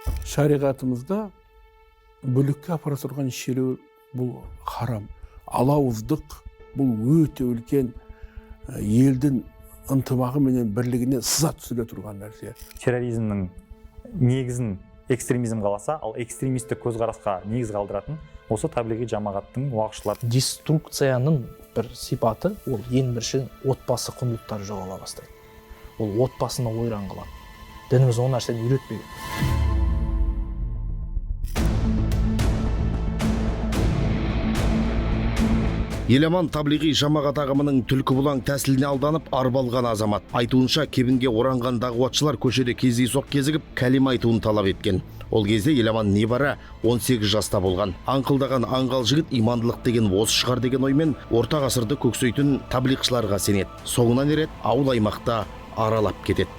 Шариғатымызда бүлікке апара тұрған шеру бұл харам. Алауыздық бұл өте үлкен елдің ынтымағы менен бірлігіне сызат түсіре тұрған нәрсе. Терроризмнің негізін экстремизм қаласа, ал экстремистік көзқарасқа негіз қалдыратын осы таблиғи жамағаттың уағызшылары. Деструкцияның бір сипаты ол ең бірінші отбасы құндылықтары жоғала бастайды. Ол отбасына ойран қылады. Дініміз ол нәрсені үйретпеген. Еламан таблиғи жамағат ағымының түлкі бұлаң тәсіліне алданып арбалған азамат. Айтуынша кебінге оранған дағуатшылар көшеде кездейсоқ кезігіп кәлима айтуын талап еткен. Ол кезде Еламан небары 18 жаста болған. Аңқылдаған аңғал жігіт имандылық деген осы шығар деген оймен орта ғасырды көксейтін таблиғшыларға сенеді. Соңынан ерет ауыл аймақта аралап кетеді.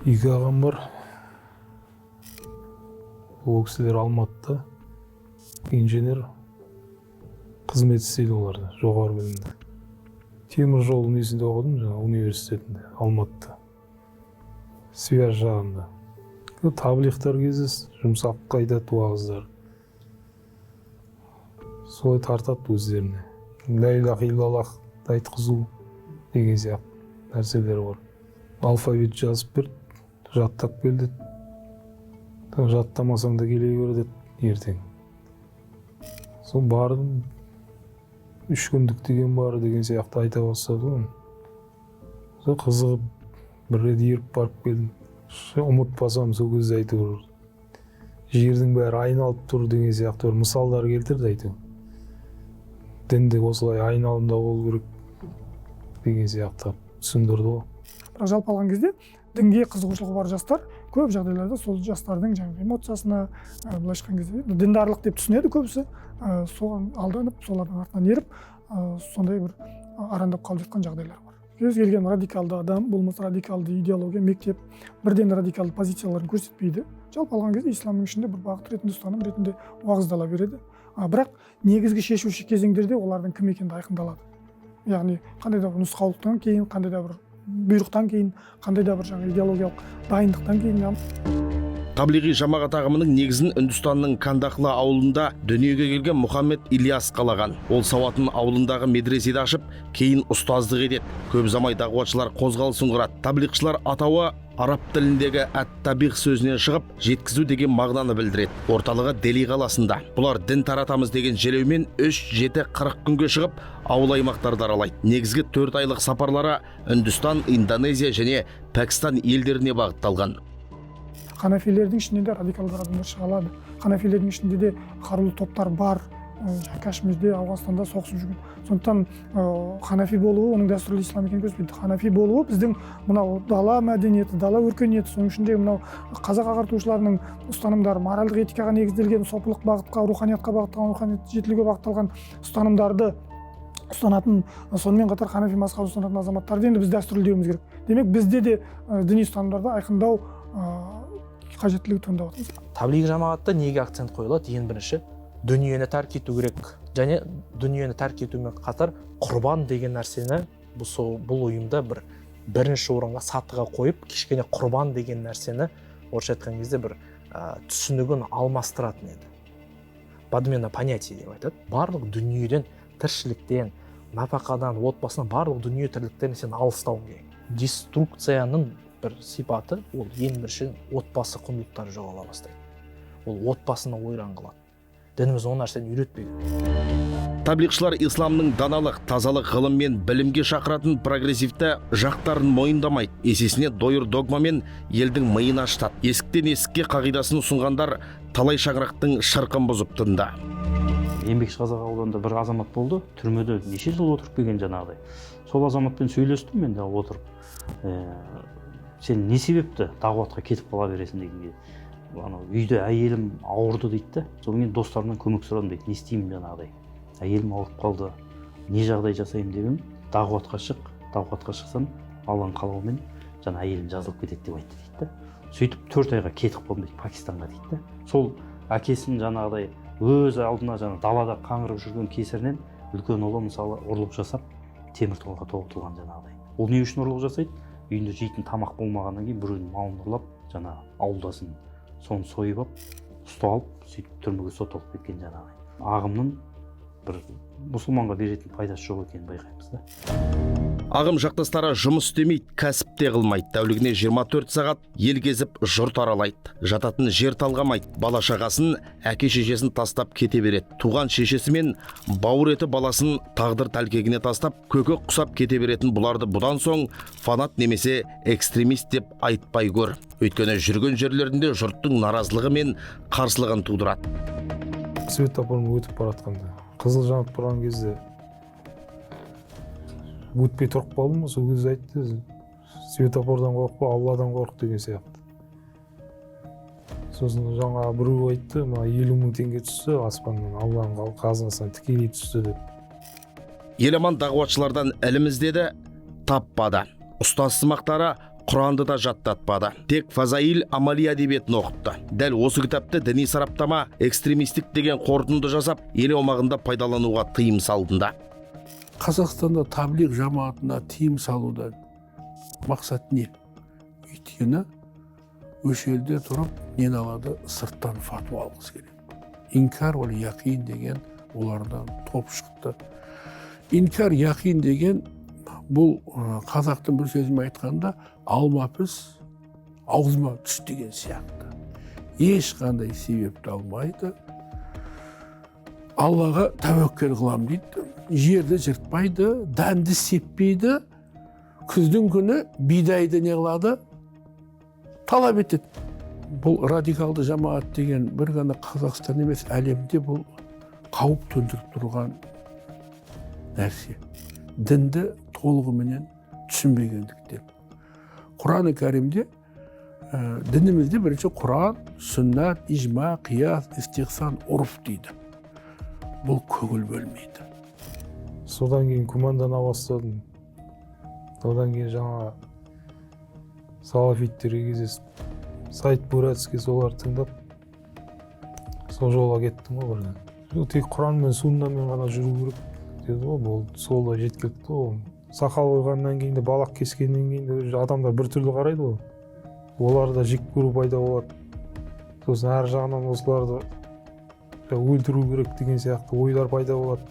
Екі ағам бар. Ол кісілер Алматыда инженер қызмет істейді оларда, жоғары білімді. Темір жол несінде оқыдым, жаңа университетінде, Алматыда. Связь жағында. Таблиғтар кездес, жұмсақ қайтады уағыздар. Солай тартады өздеріне. Ля илаха иллаллах айтқызу деген сияқты нәрселер бар. Алфавит жазып берді. Жаттап келді. Жаттамасаң да келе берді ертең. Сол бардым. 3 күндік деген бары деген сияқты айта бастады ғой. Сол қызығып бір рет еріп барып келдім. Ұмытпасам сол кезде айту. Жердің бәрі айналып тұр деген сияқты бір мысалдар келтірді айту. Дінде осылай айналымда болу керек деген сияқты түсіндірді ғой. Бірақ жалпы алған кезде дінге қызығушылығы бар жастар көп жағдайларда сол жастардың жаңағы эмоциясына былайша айтқан кезде діндарлық деп түсінеді көбісі, соған алданып, солардың артынан еріп, сондай бір арандап қалып жатқан жағдайлар бар. Кез келген радикалды адам, болмаса радикалды идеология, мектеп бірден радикалды позицияларын көрсетпейді. Жалпы алған кезде исламның ішінде бір бағыт ретінде, ұстаным ретінде уағыздала береді. Бірақ негізгі шешуші кезеңдерде олардың кім екені айқындалады. Яғни қандай да бір нұсқаулықтан кейін, қандай да бір бұйрықтан кейін, қандай да бір жаңа идеологиялық дайындықтан кейін. Таблиғи жамағат ағымының негізін Үндістанның Кандахла ауылында дүниеге келген Мұхаммед Ильяс қалаған. Ол сауатын ауылындағы медреседе ашып, кейін ұстаздық етеді. Көп замай дағуатшылар қозғалысын құрады. Таблиғшылар атауы араб тіліндегі әт-табиғ сөзінен шығып, жеткізу деген мағынаны білдіреді. Орталығы Дели қаласында. Бұлар дін таратамыз деген желеумен 3-7-40 күнге шығып, ауыл аймақтарды аралайды. Негізгі 4 айлық сапарлары Үндістан, Индонезия және Пәкістан елдеріне бағытталған. Ханафилердің ішінде де радикалдар адамдар шыға алады. Ханафилердің ішінде де қарулы топтар бар. Кашмирде, Ауғанстанда соғысып жүрген. Сондықтан ханафи болуы, оның дәстүрлі ислам екенін көрсетпейді. Ханафи болуы біздің мынау дала мәдениеті, дала өркениеті, соның ішінде мынау қазақ ағартушыларының ұстанымдары, моральдық этикаға негізделген, сопылық бағытқа, руханиятқа бағытталған, руханият жетілуге бағытталған ұстанымдарды ұстанатын, сонымен қатар ханафи мазхабын ұстанатын азаматтарды енді біз дәстүрлеуіміз керек. Демек бізде де діни ұстанымдарды айқындау қажеттілігі туындап отыр. Таблиғи жамағатта неге акцент қойылады? Ең бірінші дүниені тәрк ету керек. Және дүниені тәрк етумен қатар құрбан деген нәрсені бұл ұйымда бірінші орынға сатыға қойып, кішкене құрбан деген нәрсені орысша айтқан кезде бір түсінігін алмастыратын еді. Подмена понятия деп айтады. Барлық дүниеден, тіршіліктен, напақадан, отбасынан барлық дүние тірліктерін сен алыстауың керек. Деструкцияның бір сипаты ол ең бірінші отбасы құндылықтары жоғала бастайды. Ол отбасына ойран қылады. Дініміз ол нәрсені үйретпеген. Таблиғшылар исламның даналық, тазалық, ғылым мен білімге шақыратын прогрессивті жақтарын мойындамайды. Есесіне дойыр догмамен елдің миын ашытады. Есіктен есікке қағидасын ұсынғандар талай шаңырақтың шырқын бұзып тынды. Еңбекшіқазақ ауданында бір азамат болды, түрмеде неше жыл отырып келген жаңағыдай. Сол азаматпен сөйлестім мен де отырып. Сен не себепті дағуатқа кетіп қала бересің дегенге. Үйде әйелім ауырды дейді. Сонымен достарымнан көмек сұрадым дейді. Не істеймін жаңағыдай. Әйелім ауырып қалды. Не жағдай жасаймын деп едім. Дағуатқа шықсам, Алланың қалауымен жаңа әйелім жазылып кетеді деп айтты дейді. Сөйтіп 4 айға кетіп қалдым дейді, Пакистанға дейді. Сол әкесінің жаңағыдай өз алдына жаңа далада қаңғырып жүрген кесірінен үлкен ұлы мысалы ұрлық жасап темір торға тоғытылған жаңағыдай. Ол не үшін ұрлық жасайды? Үйінде жейтін тамақ болмағаннан кейін біреудің малын ұрлап, жаңа ауылдасын соны сойып алып, ұстап алып, сөйтіп түрмеге сотталып кеткен жаңағыдай. Ағымның бір мұсылманға беретін пайдасы жоқ екенін байқаймыз да. Ағым жақтастары жұмыс істемейді, кәсіп те қылмайды. Тәулігіне 24 сағат ел кезіп жұрт аралайды. Жататын жер талғамайды. Бала шағасын, әке шешесін тастап кете береді. Туған шешесі мен бауыр еті баласын тағдыр тәлкегіне тастап, көкек құсап кете беретін бұларды бұдан соң фанат немесе экстремист деп айтпай көр. Өйткені жүрген жерлерінде жұрттың наразылығы мен қарсылығын тудырады. Светоформен өтіп баратқанда, қызыл жанып тұрған кезде өтпей тұрып қалдым, сол кезде айтты, светофордан қорықпа, Алладан қорық деген сияқты. Сосын жаңа біреу айтты, 50 мың теңге түсті аспаннан, Алланың қазынасынан тікелей түсті деп. Еламан дағуатшылардан іліміз деді, таппады. Ұстаз сымақтары Құранды да жаттатпады. Тек Фазаил Амали әдебиетін оқытты. Дәл осы кітапты діни сараптама экстремистік деген қорытынды жасап, ел аумағында пайдалануға тыйым салдында. Қазақстанда таблиғ жамаатына тыйым салудан мақсат не? Өйткені өш елде тұрып, нені алады? Сырттан фатуа алғысы келеді. Инкар ол яқин деген олардан топ шықты. Инкар яқин деген бұл қазақтың бір сөзімен айтқанда алма піс, аузыма түс деген сияқты. Ешқандай себепті алмайды. Аллаға тәуекел қылам дейді. Жерді жыртпайды, дәнді сеппейді. Күздің күні бидайды не қылады? Талап етеді. Бұл радикалды жамаат деген бір ғана Қазақстан емес, әлемде бұл қауіп төндіріп тұрған нәрсе. Дінді толығыменен түсінбегендіктен. Құран-ы Кәрімде дінімізде бірінші Құран, сүннат, ижма, қияс, истихсан, ұрф дейді. Бұл көңіл бөлмейді. Содан кейін күмәндана бастадым. Одан кейін жаңа салафиттерге кездесіп, Сайт Буратский солар тыңдап, сол жолға кеттім ғой бірден. Тек Құран мен суннамен ғана жүру керек деді ғой, болды, сол да жеткілікті ғой. Сақал қойғаннан кейін де, балақ кескеннен кейін де адамдар бір түрлі қарайды ғой. Оларда жек көру пайда болады. Сосын әр жағынан осыларды өлтіру керек деген сияқты ойлар пайда болады.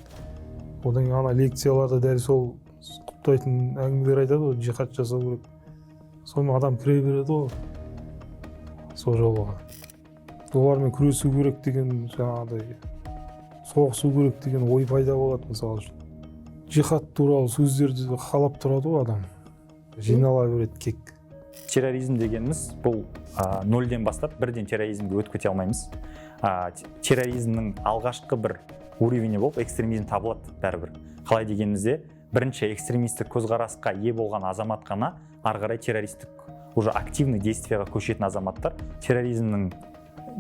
Одан кейін ана лекцияларда дәл сол құптайтын әңгімелер айтады ғой, жихад жасау керек. Сонымен адам кіре береді ғой сол жолға. Олармен күресу керек деген жаңағыдай, соғысу керек деген ой пайда болады мысалы үшін. Жихад туралы сөздерді қалап тұрады ғой адам. Жинала береді кек. Терроризм дегеніміз бұл нөлден бастап бірден терроризмге өтіп кете алмаймыз. Терроризмнің алғашқы бір уровені болып экстремизм табылады бәрібір. Қалай дегенімізде, бірінші экстремистік көзқарасқа ие болған азамат қана ары қарай террористік уже активный действияға көшетін азаматтар. Терроризмнің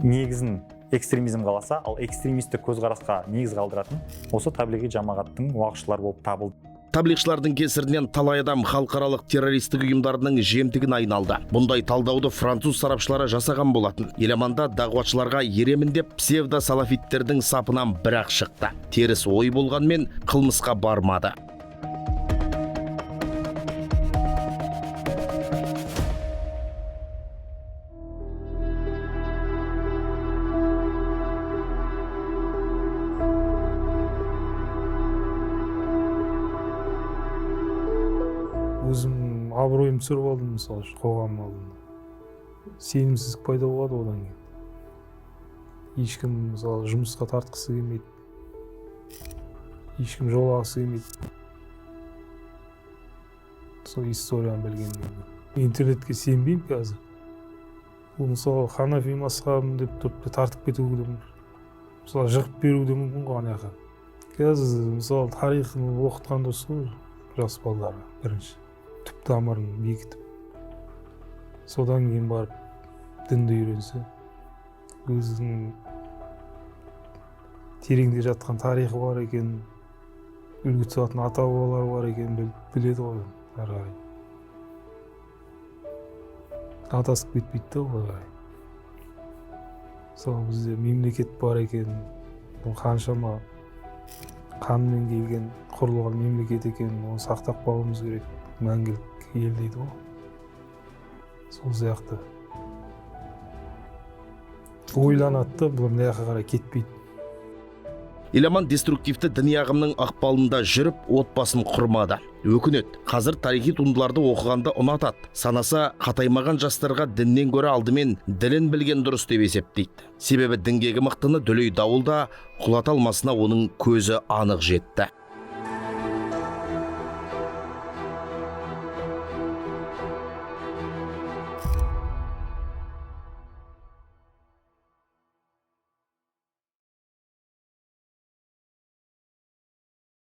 негізін экстремизм қаласа, ал экстремистік көзқарасқа негіз қалдыратын осы таблиғи жамағаттың уағызшылары болып табылды. Таблиғшылардың кесірінен талай адам халықаралық террористік ұйымдарының жемтігін айналды. Бұндай талдауды француз сарапшылары жасаған болатын. Еламанда дағуатшыларға еремін деп псевдо-салафиттердің сапынан бір-ақ шықты. Теріс ой болғанмен қылмысқа бармады. Өзім абыройым түсіріп алдым, мысалы үшін қоғам алдында. Сенімсіздік пайда болады одан кейін. Ешкім мысалы жұмысқа тартқысы келмейді. Ешкім жолағысы келмейді. Сол историяны білгеннен. Интернетке сенбеймін қазір. Бұл мысалы ханафи мазхабым деп тұрып тартып кетуі де мүмкін. Мысалы жығып беруі де мүмкін ғой ана жаққа. Қазір мысалы тарихын оқытқан дұрыс қой жас балаларға бірінші. Түп тамырын бекітіп, содан кейін барып дінді үйренсе, өзінің тереңде жатқан тарихы бар екен, үлгі тұтатын ата бабалары бар екен біледі ғой ары қарай. Адасып кетпейді ғой ары қарай. Мысалы бізде мемлекет бар екен, бұл қаншама қанмен келген құрылған мемлекет екенін оны сақтап қалуымыз керек. Мәңгілік ел дейді ғой. Сол сияқты ойланады да, бұл мына жаққа қарай кетпейді. Еламан деструктивті діни ағымның ықпалында жүріп, отбасын құрмады. Өкінет, қазір тарихи туындыларды оқығанды ұнатады. Санаса қатаймаған жастарға діннен гөрі алдымен ділін білген дұрыс деп есептейді. Себебі дінгегі мықтыны дүлей дауылда құлата алмасына оның көзі анық жетті.